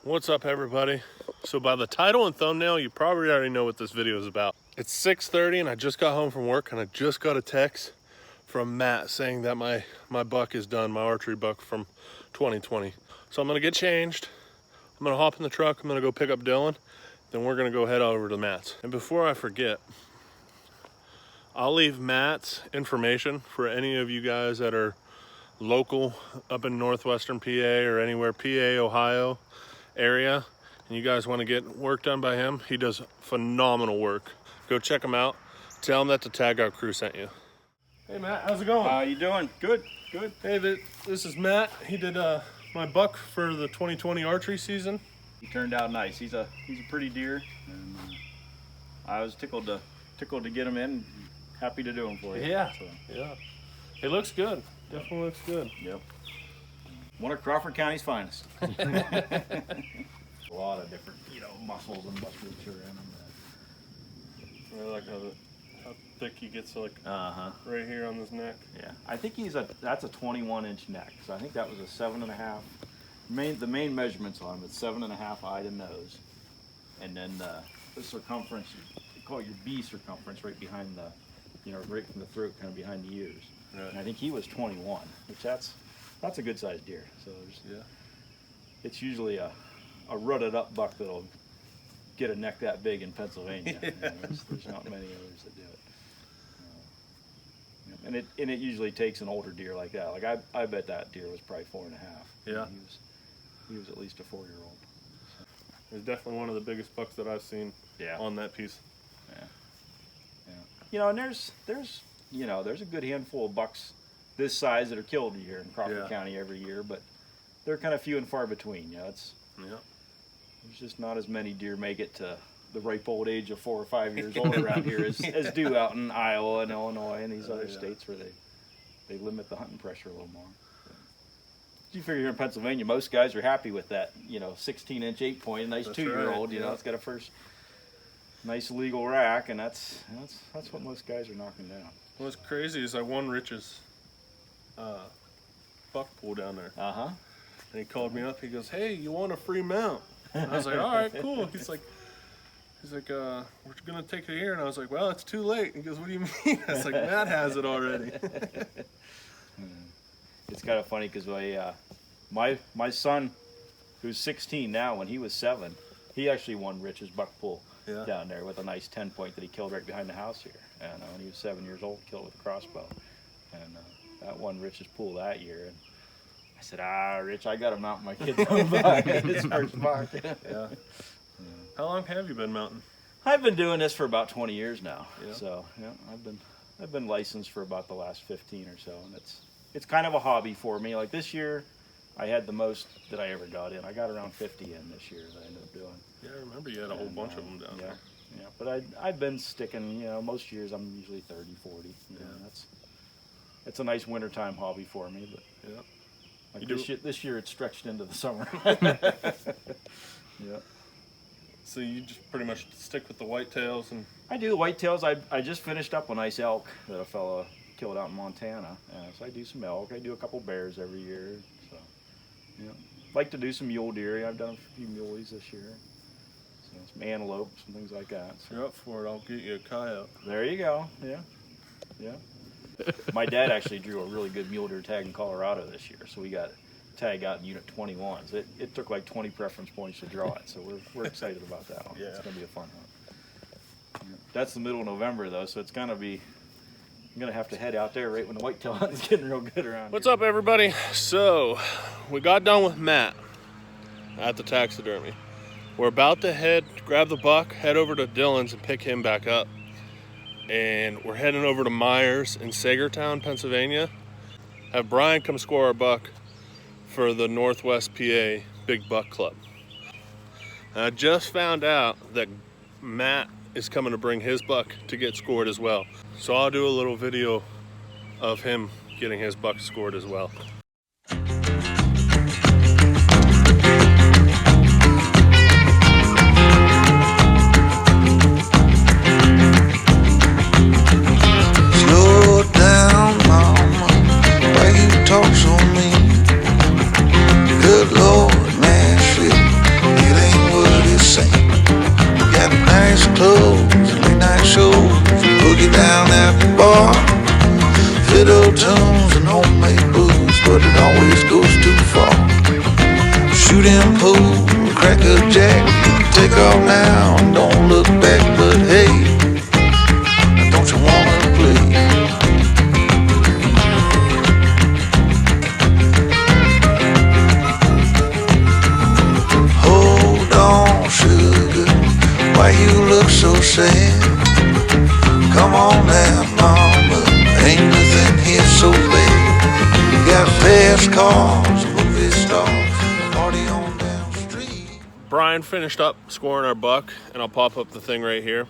What's up, everybody? So by the title and thumbnail, you probably already know what this video is about. It's 6:30 and I just got home from work and I just got a text from Matt saying that my buck is done, my archery buck from 2020. So I'm gonna get changed. I'm gonna hop in the truck. I'm gonna go pick up Dylan. Then we're gonna go head over to Matt's. And before I forget, I'll leave Matt's information for any of you guys that are local up in northwestern PA or anywhere PA, Ohio area, and you guys want to get work done by him. He does phenomenal work. Go check him out. Tell him that the Tag Out Crew sent you. Hey Matt, how's it going? How you doing? Good, good. Hey, this is Matt. He did my buck for the 2020 archery season. He turned out nice. He's a pretty deer, and I was tickled to get him in. Happy to do him for you. Yeah, so. Yeah. He looks good. Definitely looks good. Yep. One of Crawford County's finest. A lot of different, muscles and musculature in them. I like how thick he gets, like right here on his neck. Yeah, I think that's a 21-inch neck. So I think that was a 7.5. The main measurements on him, it's 7.5 eye to nose, and then the circumference, you call it your B circumference, right behind the, right from the throat, kind of behind the ears. Right. And I think he was 21, which that's a good sized deer. So it's usually a rutted up buck that'll get a neck that big in Pennsylvania. Yeah. There's not many others that do it. And it usually takes an older deer like that. Like I bet that deer was probably 4.5. Yeah. He was at least a 4-year-old. So. It's definitely one of the biggest bucks that I've seen on that piece. Yeah. And there's a good handful of bucks this size that are killed here in Crawford County every year, but they're kind of few and far between. There's just not as many deer make it to the ripe old age of 4 or 5 years old around here as do out in Iowa and Illinois and these other states where they limit the hunting pressure a little more. You figure here in Pennsylvania, most guys are happy with that, 16-inch 8-point, a nice 2-year-old. Right. It's got a first nice legal rack, and that's what most guys are knocking down. What's crazy is I won Rich's buck pool down there. And he called me up. He goes, "Hey, you want a free mount?" And I was like, "All right, cool." He's like, "We're gonna take it here," and I was like, "Well, it's too late." He goes, "What do you mean?" I was like, "Matt has it already." It's kind of funny because my son, who's 16 now, when he was 7, he actually won Rich's buck pool down there with a nice 10-point that he killed right behind the house here. And when he was 7 years old, killed it with a crossbow. And that won Rich's pool that year. And I said, Rich, I got to mount my kid's own buck. His first buck. Yeah. How long have you been mounting? I've been doing this for about 20 years now. Yeah. So I've been licensed for about the last 15 or so, and it's kind of a hobby for me. Like this year, I had the most that I ever got in. I got around 50 in this year that I ended up doing. Yeah, I remember you had a whole bunch of them down there. Yeah, but I've been sticking, most years I'm usually 30, 40. It's a nice wintertime hobby for me, but like this year it's stretched into the summer. So you just pretty much stick with the whitetails and... I do whitetails. I just finished up a nice elk that a fella killed out in Montana. So I do some elk. I do a couple bears every year. So like to do some mule deer. I've done a few muleys this year. So some antelope, some things like that. So. If you're up for it, I'll get you a coyote. There you go. Yeah. My dad actually drew a really good mule deer tag in Colorado this year. So we got tag out in Unit 21. So it took like 20 preference points to draw it. So we're excited about that one. It's going to be a fun one. That's the middle of November though, so it's going to be... I'm going to have to head out there right when the whitetail hunt is getting real good around What's here. up, everybody? So, we got done with Matt at the taxidermy. We're about to grab the buck, head over to Dylan's and pick him back up. And we're heading over to Myers in Sagertown, Pennsylvania. Have Brian come score our buck for the Northwest PA Big Buck Club. And I just found out that Matt is coming to bring his buck to get scored as well. So I'll do a little video of him getting his buck scored as well. Slow down, mama, why you talk so mean? Good Lord, man, shit, shooting pool, crack a jack. Take off now, don't look back, but hey, don't you wanna play? Hold on, sugar, why you look so sad? Come on now, mama, ain't nothing here so bad. You got fast cars, movie stars, party on down the street. Brian finished up scoring our buck, and I'll pop up the thing right here.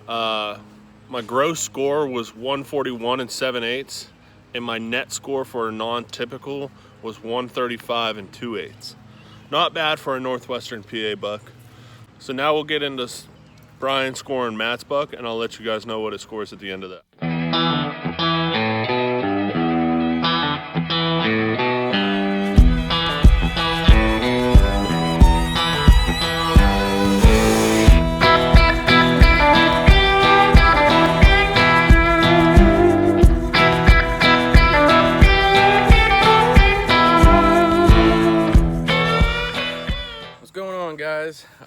My gross score was 141 7/8, and my net score for a non-typical was 135 2/8. Not bad for a Northwestern PA buck. So now we'll get into Brian scoring Matt's buck, and I'll let you guys know what it scores at the end of that.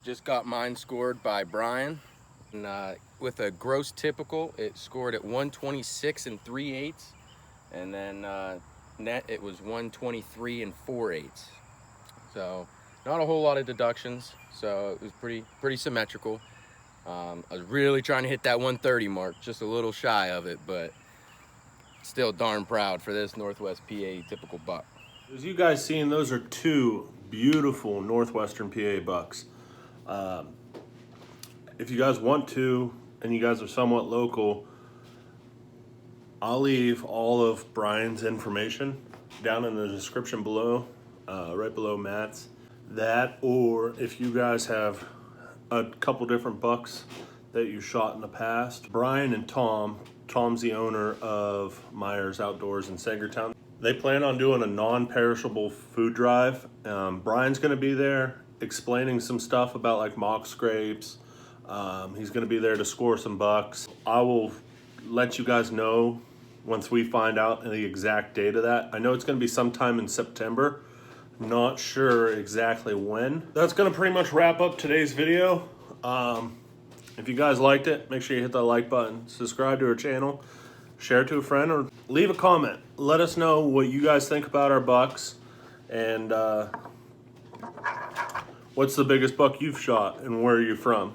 Just got mine scored by Brian, and with a gross typical, it scored at 126 3/8, and then net it was 123 4/8. So not a whole lot of deductions, so it was pretty symmetrical. I was really trying to hit that 130 mark, just a little shy of it, but still darn proud for this Northwest PA typical buck. As you guys seen, those are two beautiful Northwestern PA bucks. If you guys want to, and you guys are somewhat local, I'll leave all of Brian's information down in the description below, right below Matt's. That, or if you guys have a couple different bucks that you shot in the past, Brian and Tom's the owner of Myers Outdoors in Sagertown. They plan on doing a non-perishable food drive. Brian's gonna be there explaining some stuff about like mock scrapes. He's gonna be there to score some bucks. I will let you guys know once we find out the exact date of that. I know it's gonna be sometime in September. Not sure exactly when. That's gonna pretty much wrap up today's video. If you guys liked it, make sure you hit that like button, subscribe to our channel, share it to a friend, or leave a comment. Let us know what you guys think about our bucks, and what's the biggest buck you've shot and where are you from?